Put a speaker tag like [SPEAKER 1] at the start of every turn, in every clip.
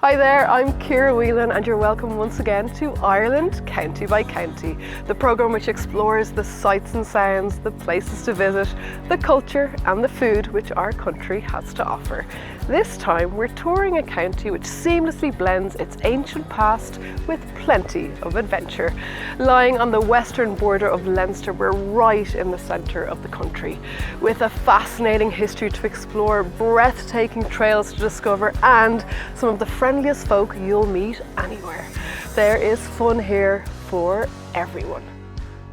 [SPEAKER 1] Hi there, I'm Ciara Whelan and you're welcome once again to Ireland County by County, the programme which explores the sights and sounds, the places to visit, the culture and the food which our country has to offer. This time we're touring a county which seamlessly blends its ancient past with plenty of adventure. Lying on the western border of Leinster, we're right in the centre of the country, with a fascinating history to explore, breathtaking trails to discover and some of the friendliest folk you'll meet anywhere. There is fun here for everyone.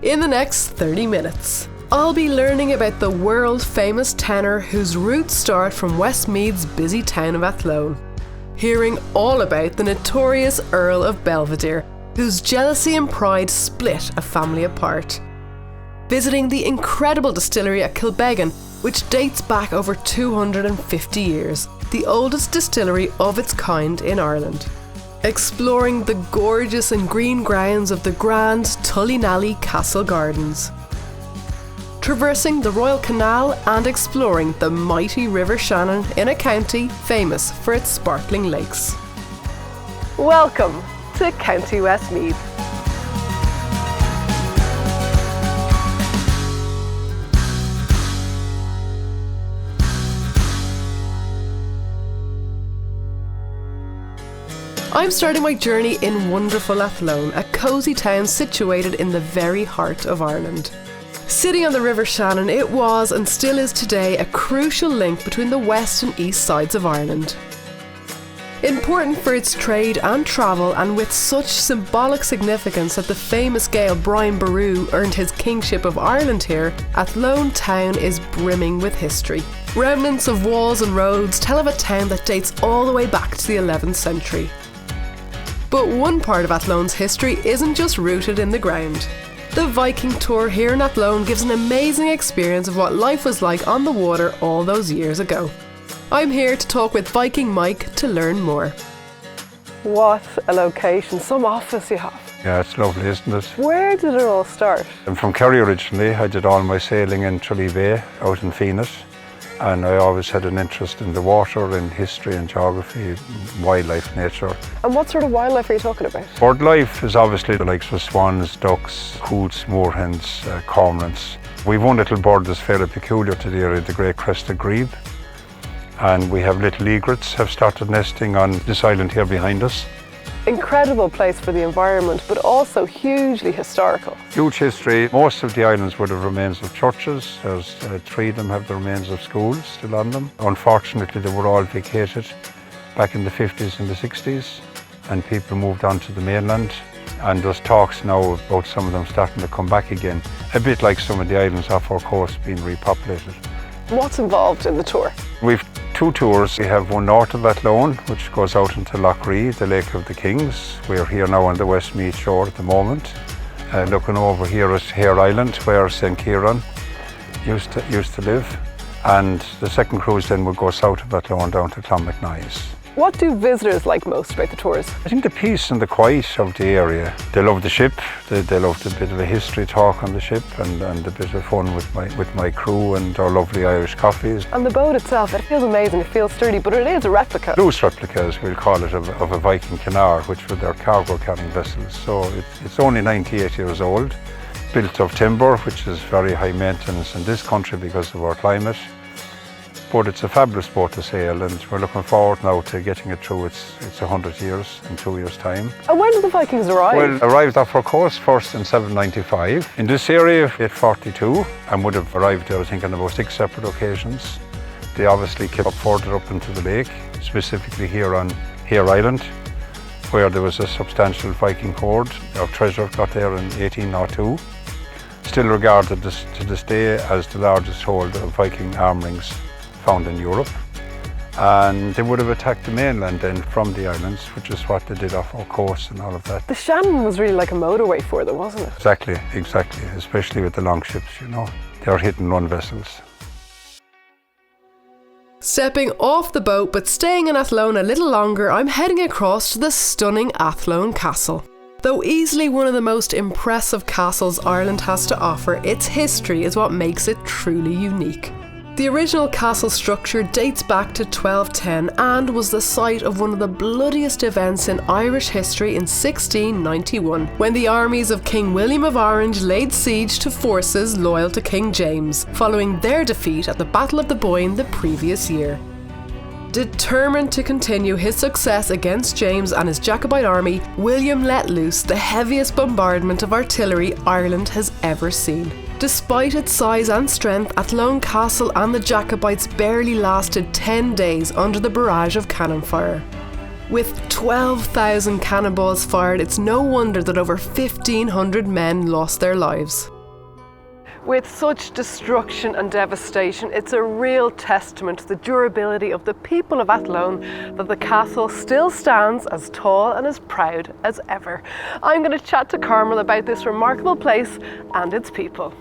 [SPEAKER 1] In the next 30 minutes, I'll be learning about the world-famous tenor whose roots start from Westmeath's busy town of Athlone. Hearing all about the notorious Earl of Belvedere, whose jealousy and pride split a family apart. Visiting the incredible distillery at Kilbeggan, which dates back over 250 years, the oldest distillery of its kind in Ireland. Exploring the gorgeous and green grounds of the grand Tullynally Castle Gardens. Traversing the Royal Canal and exploring the mighty River Shannon in a county famous for its sparkling lakes. Welcome to County Westmeath. I'm starting my journey in wonderful Athlone, a cosy town situated in the very heart of Ireland. Sitting on the River Shannon, it was and still is today a crucial link between the west and east sides of Ireland. Important for its trade and travel, and with such symbolic significance that the famous Gael Brian Boru earned his kingship of Ireland here, Athlone town is brimming with history. Remnants of walls and roads tell of a town that dates all the way back to the 11th century. But one part of Athlone's history isn't just rooted in the ground. The Viking tour here in Athlone gives an amazing experience of what life was like on the water all those years ago. I'm here to talk with Viking Mike to learn more. What a location, some office you have.
[SPEAKER 2] Yeah, it's lovely, isn't it?
[SPEAKER 1] Where did it all start?
[SPEAKER 2] I'm from Kerry originally. I did all my sailing in Tullynally Bay out in Fenit. And I always had an interest in the water, in history and geography, wildlife, nature.
[SPEAKER 1] And what sort of wildlife are you talking about?
[SPEAKER 2] Bird life is obviously the likes of swans, ducks, coots, moorhens, cormorants. We've one little bird that's fairly peculiar to the area, the great crested grebe. And we have little egrets have started nesting on this island here behind us.
[SPEAKER 1] Incredible place for the environment, but also hugely historical.
[SPEAKER 2] Huge history. Most of the islands would have remains of churches. There's 3 of them have the remains of schools still on them. Unfortunately, they were all vacated back in the 50s and the 60s, and people moved on to the mainland. And there's talks now about some of them starting to come back again, a bit like some of the islands off our coast being repopulated.
[SPEAKER 1] What's involved in the tour?
[SPEAKER 2] We've 2 tours. We have one north of Athlone, which goes out into Lough Ree, the Lake of the Kings. We're here now on the Westmeath shore at the moment, looking over here at Hare Island, where St. Kieran used to live. And the second cruise then will go south of Athlone down to Clonmacnoise. What do visitors like most about the tours? I think the peace and the quiet of the area. They love the ship, they love the bit of a history talk on the ship and a bit of fun with my crew and our lovely Irish coffees.
[SPEAKER 1] And the boat itself, it feels amazing, it feels sturdy, but it is a replica.
[SPEAKER 2] Loose replicas, we'll call it, of a Viking canal, which were their cargo carrying vessels. So it's only 98 years old, built of timber, which is very high maintenance in this country because of our climate. But it's a fabulous boat to sail, and we're looking forward now to getting it through its 100 years in 2 years' time.
[SPEAKER 1] And when did the Vikings arrive?
[SPEAKER 2] Well, arrived off our coast first in 795. In this area, 842, and would have arrived there, I think, on about 6 separate occasions. They obviously came up further up into the lake, specifically here on Hare Island, where there was a substantial Viking hoard. Our treasure got there in 1802. Still regarded to this day as the largest hold of Viking arm rings found in Europe, and they would have attacked the mainland then from the islands, which is what they did off our coast and all of that.
[SPEAKER 1] The Shannon was really like a motorway for them, wasn't it?
[SPEAKER 2] Exactly, especially with the long ships, you know. They're hit and run vessels.
[SPEAKER 1] Stepping off the boat but staying in Athlone a little longer, I'm heading across to the stunning Athlone Castle. Though easily one of the most impressive castles Ireland has to offer, its history is what makes it truly unique. The original castle structure dates back to 1210 and was the site of one of the bloodiest events in Irish history in 1691, when the armies of King William of Orange laid siege to forces loyal to King James, following their defeat at the Battle of the Boyne the previous year. Determined to continue his success against James and his Jacobite army, William let loose the heaviest bombardment of artillery Ireland has ever seen. Despite its size and strength, Athlone Castle and the Jacobites barely lasted 10 days under the barrage of cannon fire. With 12,000 cannonballs fired, it's no wonder that over 1,500 men lost their lives. With such destruction and devastation, it's a real testament to the durability of the people of Athlone that the castle still stands as tall and as proud as ever. I'm going to chat to Carmel about this remarkable place and its people.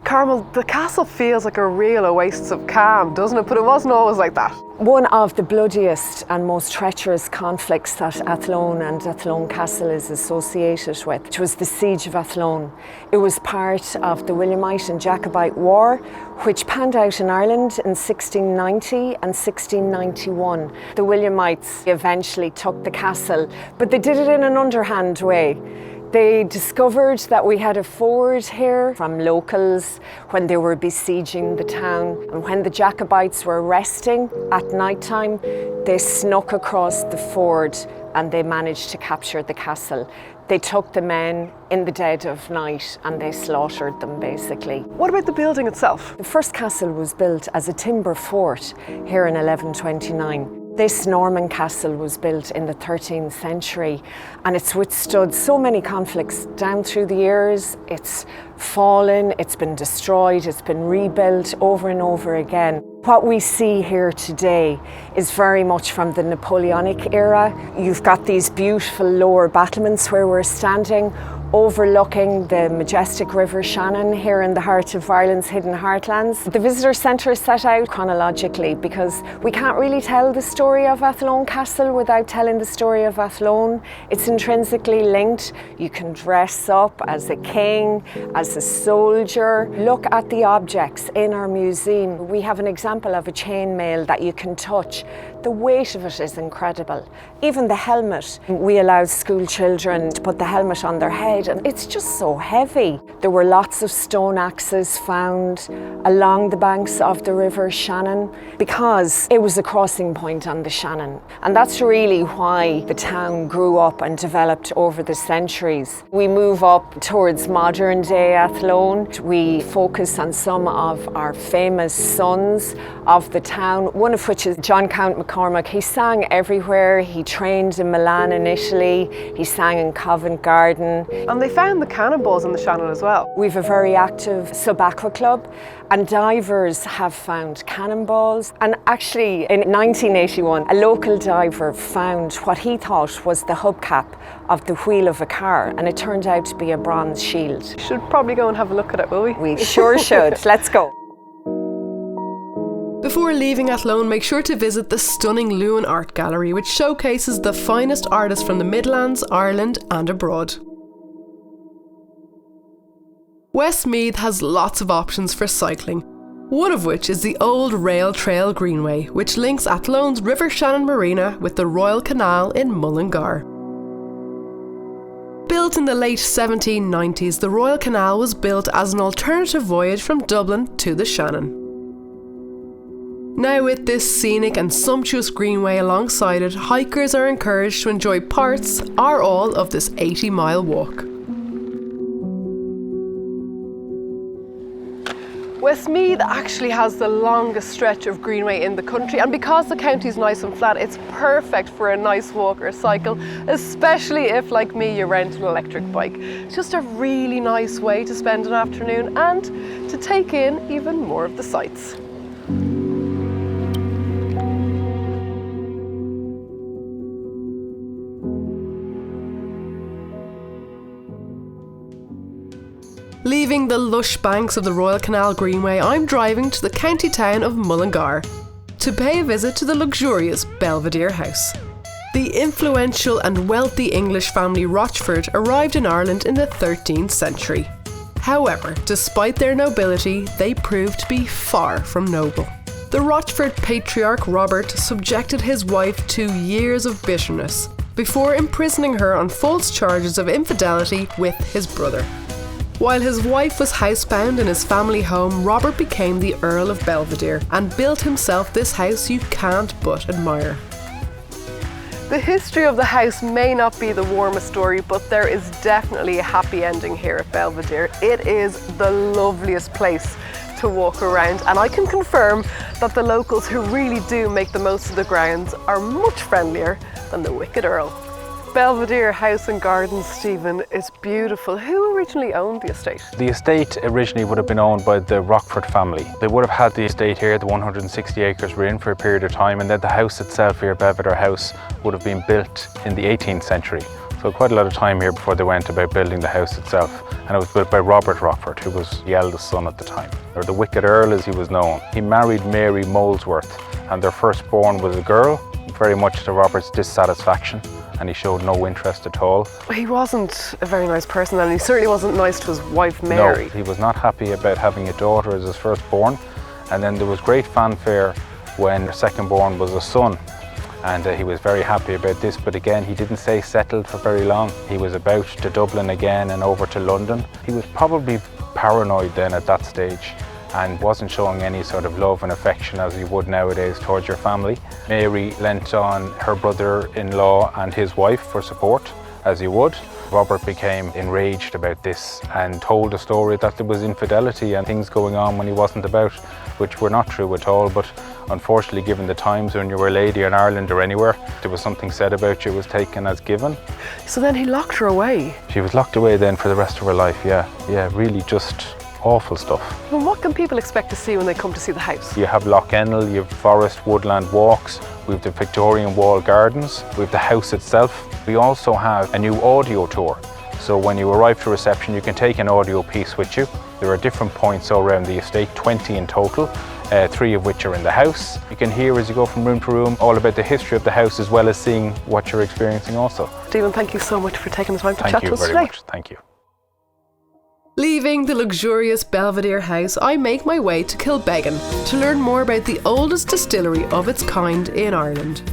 [SPEAKER 1] Carmel, the castle feels like a real oasis of calm, doesn't it? But it wasn't always like that.
[SPEAKER 3] One of the bloodiest and most treacherous conflicts that Athlone and Athlone Castle is associated with, which was the Siege of Athlone. It was part of the Williamite and Jacobite War, which panned out in Ireland in 1690 and 1691. The Williamites eventually took the castle, but they did it in an underhand way. They discovered that we had a ford here from locals when they were besieging the town. And when the Jacobites were resting at night time, they snuck across the ford and they managed to capture the castle. They took the men in the dead of night and they slaughtered them, basically.
[SPEAKER 1] What about the building itself?
[SPEAKER 3] The first castle was built as a timber fort here in 1129. This Norman castle was built in the 13th century and it's withstood so many conflicts down through the years. It's fallen, it's been destroyed, it's been rebuilt over and over again. What we see here today is very much from the Napoleonic era. You've got these beautiful lower battlements where we're standing, overlooking the majestic River Shannon here in the heart of Ireland's hidden heartlands. The visitor centre is set out chronologically because we can't really tell the story of Athlone Castle without telling the story of Athlone. It's intrinsically linked. You can dress up as a king, as a soldier. Look at the objects in our museum. We have an example of a chainmail that you can touch. The weight of it is incredible. Even the helmet, we allowed school children to put the helmet on their head and it's just so heavy. There were lots of stone axes found along the banks of the River Shannon because it was a crossing point on the Shannon. And that's really why the town grew up and developed over the centuries. We move up towards modern day Athlone. We focus on some of our famous sons of the town, one of which is John Count McCormack. He sang everywhere. He trained in Milan in Italy. He sang in Covent Garden.
[SPEAKER 1] And they found the cannonballs in the Shannon as well.
[SPEAKER 3] We've a very active sub-aqua club and divers have found cannonballs. And actually in 1981, a local diver found what he thought was the hubcap of the wheel of a car and it turned out to be a bronze shield.
[SPEAKER 1] We should probably go and have a look at it, will we?
[SPEAKER 3] We sure should. Let's go.
[SPEAKER 1] Before leaving Athlone, make sure to visit the stunning Lewin Art Gallery, which showcases the finest artists from the Midlands, Ireland and abroad. Westmeath has lots of options for cycling, one of which is the old rail trail greenway, which links Athlone's River Shannon Marina with the Royal Canal in Mullingar. Built in the late 1790s, the Royal Canal was built as an alternative voyage from Dublin to the Shannon. Now with this scenic and sumptuous greenway alongside it, hikers are encouraged to enjoy parts or all of this 80-mile walk. Westmeath actually has the longest stretch of greenway in the country, and because the county's nice and flat, it's perfect for a nice walk or cycle, especially if, like me, you rent an electric bike. It's just a really nice way to spend an afternoon and to take in even more of the sights. Leaving the lush banks of the Royal Canal Greenway, I'm driving to the county town of Mullingar to pay a visit to the luxurious Belvedere house. The influential and wealthy English family Rochford arrived in Ireland in the 13th century. However, despite their nobility, they proved to be far from noble. the Rochford patriarch Robert subjected his wife to years of bitterness before imprisoning her on false charges of infidelity with his brother. While his wife was housebound in his family home, Robert became the Earl of Belvedere and built himself this house you can't but admire. The history of the house may not be the warmest story, but there is definitely a happy ending here at Belvedere. It is the loveliest place to walk around, and I can confirm that the locals who really do make the most of the grounds are much friendlier than the wicked Earl. Belvedere House and Gardens, Stephen, is beautiful. Who originally owned the estate?
[SPEAKER 4] The estate originally would have been owned by the Rochford family. They would have had the estate here, the 160 acres we're in, for a period of time, and then the house itself here, Belvedere House, would have been built in the 18th century. So quite a lot of time here before they went about building the house itself. And it was built by Robert Rochford, who was the eldest son at the time, or the Wicked Earl as he was known. He married Mary Molesworth, and their firstborn was a girl, very much to Robert's dissatisfaction, and he showed no interest at all.
[SPEAKER 1] He wasn't a very nice person, and he certainly wasn't nice to his wife Mary.
[SPEAKER 4] No, he was not happy about having a daughter as his firstborn, and then there was great fanfare when the secondborn was a son, and he was very happy about this, but again he didn't stay settled for very long. He was about to Dublin again and over to London. He was probably paranoid then at that stage and wasn't showing any sort of love and affection as you would nowadays towards your family. Mary lent on her brother-in-law and his wife for support, as he would. Robert became enraged about this and told a story that there was infidelity and things going on when he wasn't about, which were not true at all, but unfortunately, given the times when you were a lady in Ireland or anywhere, there was something said about you, it was taken as given.
[SPEAKER 1] So then he locked her away?
[SPEAKER 4] She was locked away then for the rest of her life, yeah, really just awful stuff.
[SPEAKER 1] Well, what can people expect to see when they come to see the house?
[SPEAKER 4] You have Loch Ennell, you have forest woodland walks, we have the Victorian wall gardens, we have the house itself. We also have a new audio tour. So when you arrive to reception, you can take an audio piece with you. There are different points all around the estate, 20 in total, 3 of which are in the house. You can hear as you go from room to room all about the history of the house as well as seeing what you're experiencing also.
[SPEAKER 1] Stephen, thank you so much for taking the time to chat to us today.
[SPEAKER 4] Thank you very much. Thank you.
[SPEAKER 1] Leaving the luxurious Belvedere house, I make my way to Kilbeggan to learn more about the oldest distillery of its kind in Ireland.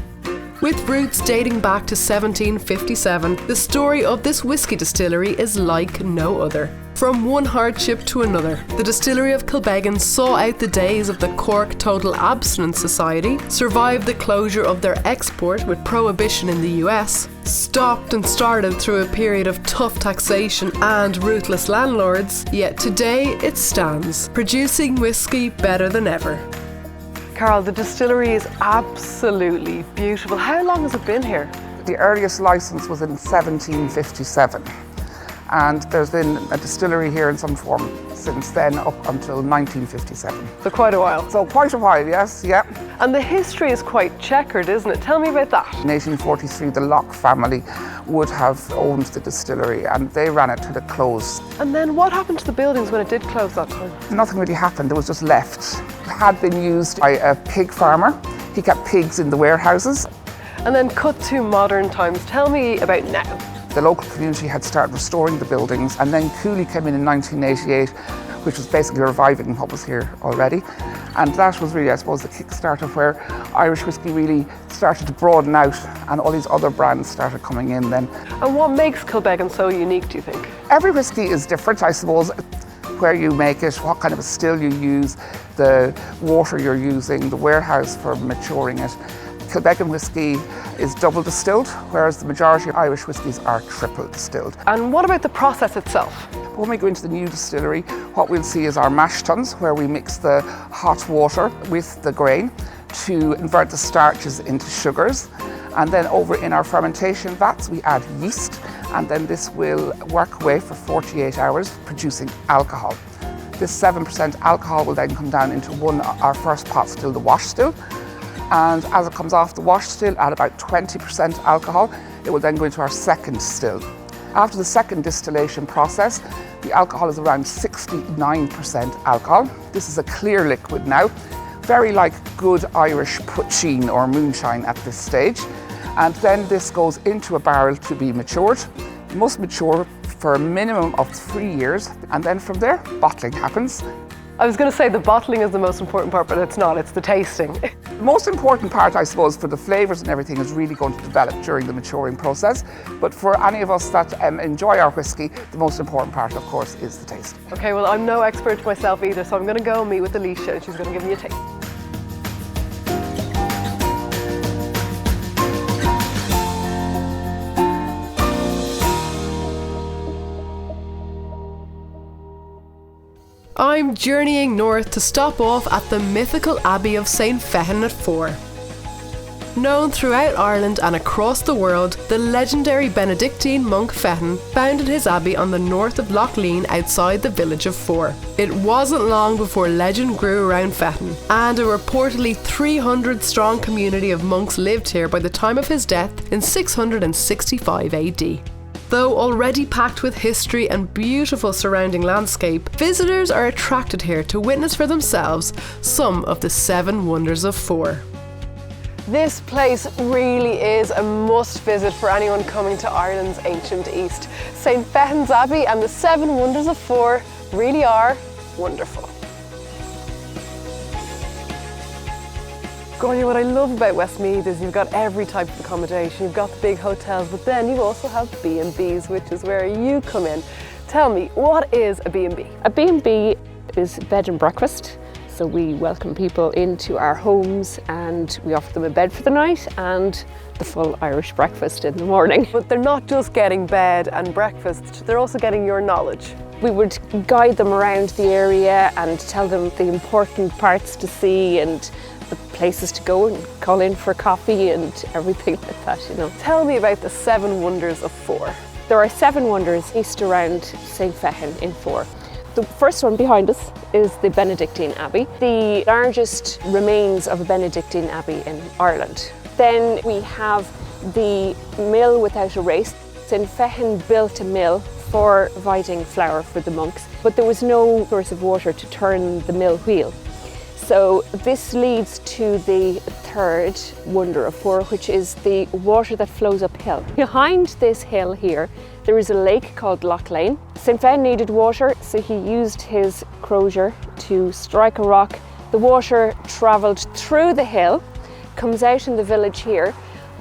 [SPEAKER 1] With roots dating back to 1757, the story of this whisky distillery is like no other. From one hardship to another, the distillery of Kilbeggan saw out the days of the Cork Total Abstinence Society, survived the closure of their export with prohibition in the US, stopped and started through a period of tough taxation and ruthless landlords, yet today it stands, producing whisky better than ever. Carol, the distillery is absolutely beautiful. How long has it been here?
[SPEAKER 5] The earliest licence was in 1757, and there's been a distillery here in some form since then up until 1957.
[SPEAKER 1] So quite a while.
[SPEAKER 5] So quite a while, yes, yeah.
[SPEAKER 1] And the history is quite checkered, isn't it? Tell me about that.
[SPEAKER 5] In 1843, the Locke family would have owned the distillery and they ran it to the close.
[SPEAKER 1] And then what happened to the buildings when it did close that time?
[SPEAKER 5] Nothing really happened, it was just left. It had been used by a pig farmer. He kept pigs in the warehouses.
[SPEAKER 1] And then cut to modern times. Tell me about now.
[SPEAKER 5] The local community had started restoring the buildings, and then Cooley came in 1988, which was basically reviving what was here already. And that was really, I suppose, the kickstarter where Irish whiskey really started to broaden out and all these other brands started coming in then.
[SPEAKER 1] And what makes Kilbeggan so unique, do you think?
[SPEAKER 5] Every whiskey is different, I suppose. Where you make it, what kind of a still you use, the water you're using, the warehouse for maturing it. Kilbeggan whiskey is double distilled, whereas the majority of Irish whiskies are triple distilled.
[SPEAKER 1] And what about the process itself?
[SPEAKER 5] When we go into the new distillery, what we'll see is our mash tuns, where we mix the hot water with the grain to invert the starches into sugars. And then over in our fermentation vats, we add yeast, and then this will work away for 48 hours, producing alcohol. This 7% alcohol will then come down into our first pot still, the wash still. And as it comes off the wash still at about 20% alcohol, it will then go into our second still. After the second distillation process, the alcohol is around 69% alcohol. This is a clear liquid now, very like good Irish poitín or moonshine at this stage. And then this goes into a barrel to be matured. It must mature for a minimum of 3 years, and then from there, bottling happens.
[SPEAKER 1] I was going to say the bottling is the most important part, but it's not, it's the tasting.
[SPEAKER 5] The most important part, I suppose, for the flavours and everything is really going to develop during the maturing process. But for any of us that enjoy our whisky, the most important part, of course, is the taste.
[SPEAKER 1] Okay, well, I'm no expert myself either, so I'm going to go and meet with Alicia and she's going to give me a taste. I'm journeying north to stop off at the mythical Abbey of St. Fechin at Fore. Known throughout Ireland and across the world, the legendary Benedictine monk Fechin founded his abbey on the north of Lough Lean outside the village of Fore. It wasn't long before legend grew around Fechin, and a reportedly 300 strong community of monks lived here by the time of his death in 665 AD. Though already packed with history and beautiful surrounding landscape, visitors are attracted here to witness for themselves some of the 7 wonders of Fore. This place really is a must visit for anyone coming to Ireland's ancient east. St. Fechin's Abbey and the 7 wonders of Fore really are wonderful. Goya, what I love about Westmeath is you've got every type of accommodation. You've got the big hotels, but then you also have B&Bs, which is where you come in. Tell me, what is a B&B?
[SPEAKER 6] A B&B is bed and breakfast. So we welcome people into our homes and we offer them a bed for the night and the full Irish breakfast in the morning.
[SPEAKER 1] But they're not just getting bed and breakfast, they're also getting your knowledge.
[SPEAKER 6] We would guide them around the area and tell them the important parts to see and the places to go and call in for coffee and everything like that, you know.
[SPEAKER 1] Tell me about the 7 wonders of Fore.
[SPEAKER 6] There are 7 wonders east around St. Fechin in Fore. The first one behind us is the Benedictine Abbey, the largest remains of a Benedictine Abbey in Ireland. Then we have the mill without a race. St. Fechin built a mill for providing flour for the monks, but there was no source of water to turn the mill wheel. So this leads to the 3rd wonder of Fore, which is the water that flows uphill. Behind this hill here, there is a lake called Lough Lean. St. Fechin needed water, so he used his crozier to strike a rock. The water travelled through the hill, comes out in the village here,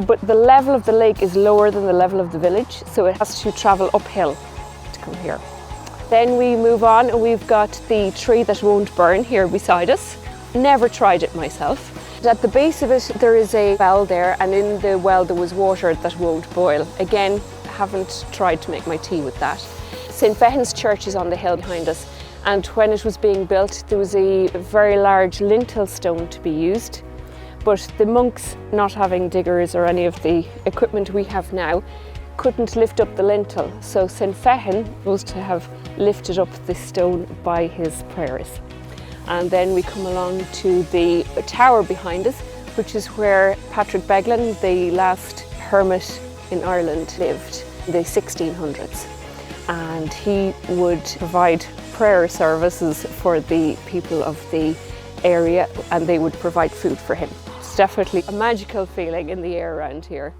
[SPEAKER 6] but the level of the lake is lower than the level of the village, so it has to travel uphill to come here. Then we move on and we've got the tree that won't burn here beside us. Never tried it myself. At the base of it there is a well there, and in the well there was water that won't boil. Again, haven't tried to make my tea with that. St. Fechin's church is on the hill behind us, and when it was being built there was a very large lintel stone to be used, but the monks, not having diggers or any of the equipment we have now, couldn't lift up the lintel, so St. Fechin was to have lifted up the stone by his prayers. And then we come along to the tower behind us, which is where Patrick Beglan, the last hermit in Ireland, lived in the 1600s. And he would provide prayer services for the people of the area, and they would provide food for him. It's definitely a magical feeling in the air around here.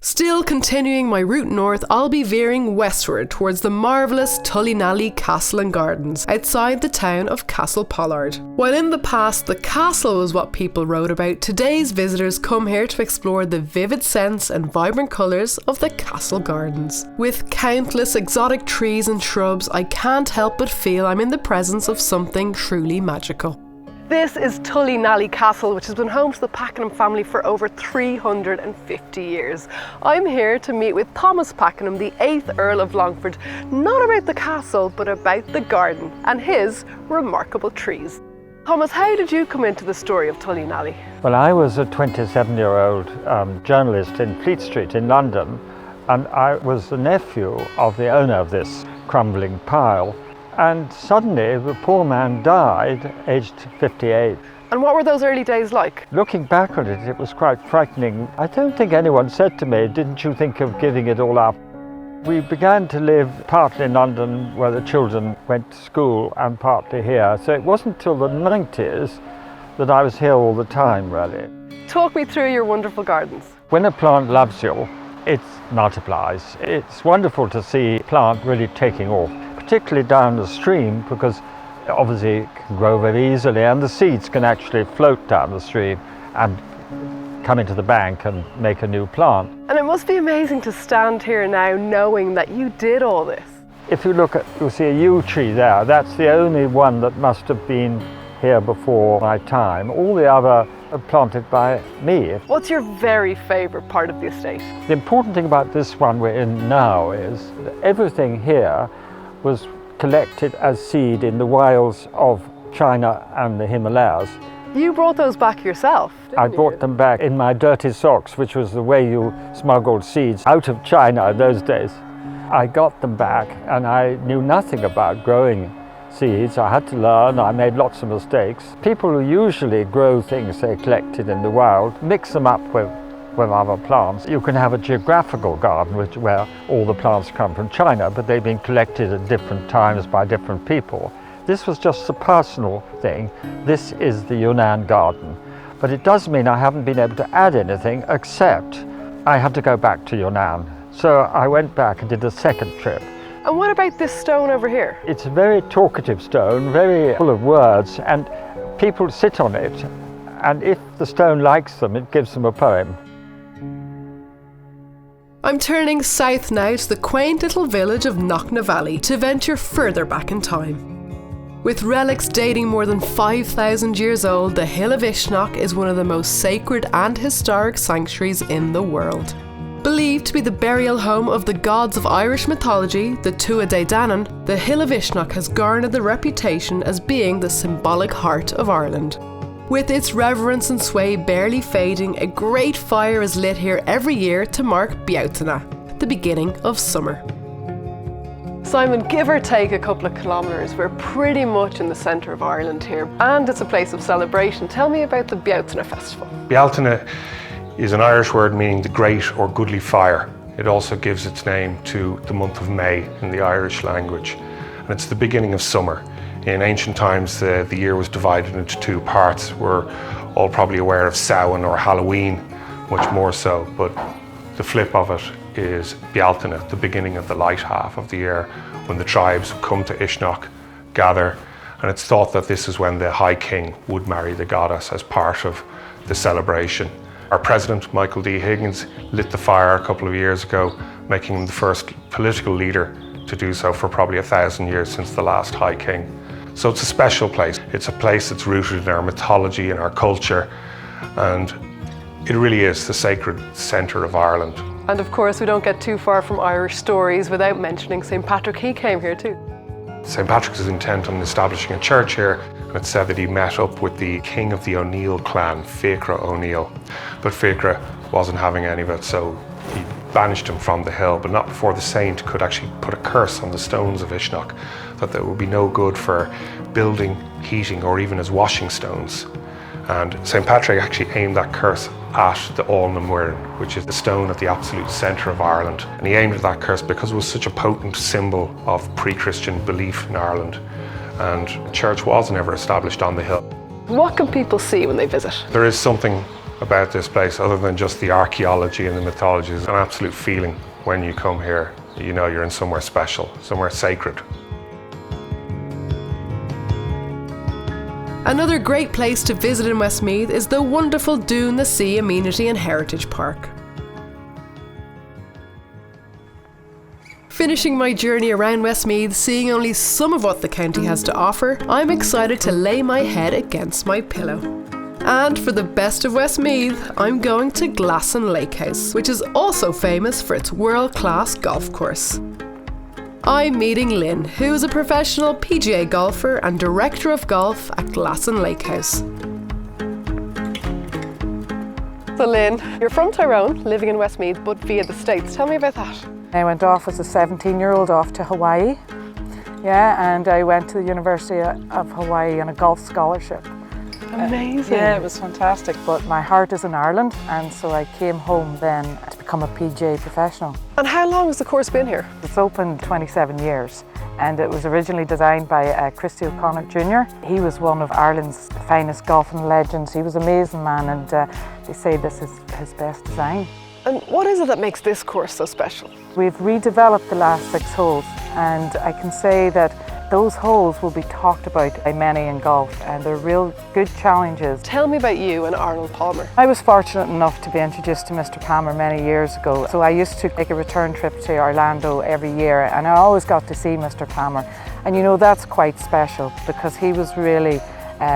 [SPEAKER 1] Still continuing my route north, I'll be veering westward towards the marvellous Tullynally Castle and Gardens outside the town of Castlepollard. While in the past the castle was what people wrote about, today's visitors come here to explore the vivid scents and vibrant colours of the Castle Gardens. With countless exotic trees and shrubs, I can't help but feel I'm in the presence of something truly magical. This is Tullynally Castle, which has been home to the Pakenham family for over 350 years. I'm here to meet with Thomas Pakenham, the 8th Earl of Longford, not about the castle, but about the garden and his remarkable trees. Thomas, how did you come into the story of Tullynally?
[SPEAKER 7] Well, I was a 27-year-old journalist in Fleet Street in London, and I was the nephew of the owner of this crumbling pile. And suddenly the poor man died, aged 58.
[SPEAKER 1] And what were those early days like?
[SPEAKER 7] Looking back on it, it was quite frightening. I don't think anyone said to me, didn't you think of giving it all up? We began to live partly in London where the children went to school and partly here. So it wasn't till the 90s that I was here all the time, really.
[SPEAKER 1] Talk me through your wonderful gardens.
[SPEAKER 7] When a plant loves you, it multiplies. It's wonderful to see a plant really taking off, particularly down the stream, because obviously it can grow very easily and the seeds can actually float down the stream and come into the bank and make a new plant.
[SPEAKER 1] And it must be amazing to stand here now knowing that you did all this.
[SPEAKER 7] If you look at, you'll see a yew tree there. That's the only one that must have been here before my time. All the other are planted by me.
[SPEAKER 1] What's your very favourite part of the estate?
[SPEAKER 7] The important thing about this one we're in now is that everything here was collected as seed in the wilds of China and the Himalayas.
[SPEAKER 1] You brought those back yourself, didn't
[SPEAKER 7] I
[SPEAKER 1] you?
[SPEAKER 7] brought them back in my dirty socks, which was the way you smuggled seeds out of China in those days. I got them back and I knew nothing about growing seeds. I had to learn, I made lots of mistakes. People who usually grow things they collected in the wild, mix them up with other plants. You can have a geographical garden where all the plants come from China, but they've been collected at different times by different people. This was just a personal thing. This is the Yunnan garden. But it does mean I haven't been able to add anything, except I had to go back to Yunnan. So I went back and did a second trip.
[SPEAKER 1] And what about this stone over here?
[SPEAKER 7] It's a very talkative stone, very full of words, and people sit on it, and if the stone likes them, it gives them a poem.
[SPEAKER 1] I'm turning south now to the quaint little village of Knocknavalley to venture further back in time. With relics dating more than 5,000 years old, the Hill of Uisneach is one of the most sacred and historic sanctuaries in the world. Believed to be the burial home of the gods of Irish mythology, the Tuatha Dé Danann, the Hill of Uisneach has garnered the reputation as being the symbolic heart of Ireland. With its reverence and sway barely fading, a great fire is lit here every year to mark Belvedere, the beginning of summer. Simon, give or take a couple of kilometres, we're pretty much in the centre of Ireland here, and it's a place of celebration. Tell me about the Belvedere Festival.
[SPEAKER 8] Belvedere is an Irish word meaning the great or goodly fire. It also gives its name to the month of May in the Irish language, and it's the beginning of summer. In ancient times, the year was divided into two parts. We're all probably aware of Samhain or Halloween, much more so, but the flip of it is Belvedere, the beginning of the light half of the year, when the tribes come to Uisneach, gather, and it's thought that this is when the High King would marry the goddess as part of the celebration. Our president, Michael D. Higgins, lit the fire a couple of years ago, making him the first political leader to do so for probably 1,000 years since the last High King. So it's a special place. It's a place that's rooted in our mythology and our culture, and it really is the sacred centre of Ireland.
[SPEAKER 1] And of course, we don't get too far from Irish stories without mentioning St. Patrick. He came here too.
[SPEAKER 8] St. Patrick is intent on establishing a church here, and it's said that he met up with the king of the O'Neill clan, Fiachra O'Neill. But Fiachra wasn't having any of it, so he banished him from the hill, but not before the saint could actually put a curse on the stones of Uisneach, that they would be no good for building, heating, or even as washing stones. And St. Patrick actually aimed that curse at the Allnamwyrn, which is the stone at the absolute centre of Ireland. And he aimed at that curse because it was such a potent symbol of pre-Christian belief in Ireland. And a church was never established on the hill.
[SPEAKER 1] What can people see when they visit?
[SPEAKER 8] There is something about this place other than just the archaeology and the mythology. There's an absolute feeling when you come here. You know you're in somewhere special, somewhere sacred.
[SPEAKER 1] Another great place to visit in Westmeath is the wonderful Doon the Sea Amenity and Heritage Park. Finishing my journey around Westmeath, seeing only some of what the county has to offer, I'm excited to lay my head against my pillow. And for the best of Westmeath, I'm going to Glasson Lake House, which is also famous for its world-class golf course. I'm meeting Lynn, who is a professional PGA golfer and director of golf at Glasson Lake House. So Lynn, you're from Tyrone, living in Westmeath, but via the States. Tell me about that.
[SPEAKER 9] I went off as a 17-year-old off to Hawaii. And I went to the University of Hawaii on a golf scholarship.
[SPEAKER 1] Amazing.
[SPEAKER 9] Yeah, it was fantastic, but my heart is in Ireland, and so I came home then to become a PGA professional.
[SPEAKER 1] And how long has the course been here?
[SPEAKER 9] It's open 27 years, and it was originally designed by Christy O'Connor Jr. He was one of Ireland's finest golfing legends. He was an amazing man, and they say this is his best design.
[SPEAKER 1] And what is it that makes this course so special?
[SPEAKER 9] We've redeveloped the last 6 holes and I can say that those holes will be talked about by many in golf, and they're real good challenges.
[SPEAKER 1] Tell me about you and Arnold Palmer.
[SPEAKER 9] I was fortunate enough to be introduced to Mr. Palmer many years ago, so I used to take a return trip to Orlando every year, and I always got to see Mr. Palmer, and you know, that's quite special because he was really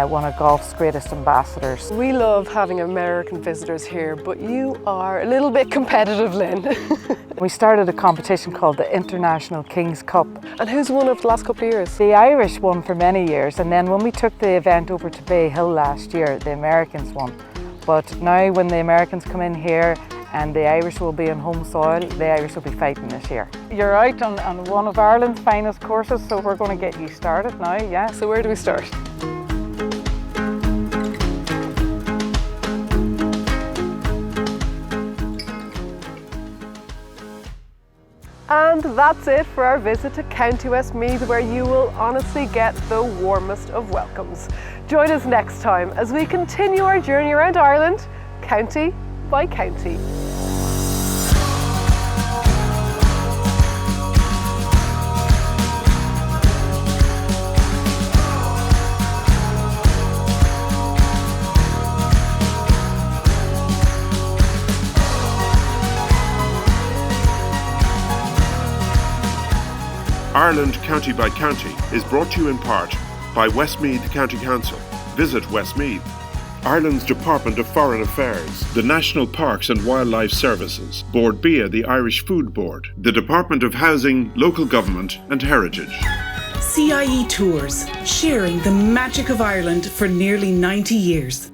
[SPEAKER 9] one of golf's greatest ambassadors.
[SPEAKER 1] We love having American visitors here, but you are a little bit competitive, Lynn.
[SPEAKER 9] We started a competition called the International King's Cup.
[SPEAKER 1] And who's won over the last couple of years?
[SPEAKER 9] The Irish won for many years, and then when we took the event over to Bay Hill last year, the Americans won. But now when the Americans come in here and the Irish will be on home soil, the Irish will be fighting this year. You're out on one of Ireland's finest courses, so we're going to get you started now, yeah.
[SPEAKER 1] So where do we start? And that's it for our visit to County Westmeath, where you will honestly get the warmest of welcomes. Join us next time as we continue our journey around Ireland, county by county.
[SPEAKER 10] Ireland County by County is brought to you in part by Westmeath County Council. Visit Westmeath. Ireland's Department of Foreign Affairs, the National Parks and Wildlife Services, Board Bia, the Irish Food Board, the Department of Housing, Local Government and Heritage.
[SPEAKER 11] CIE Tours, sharing the magic of Ireland for nearly 90 years.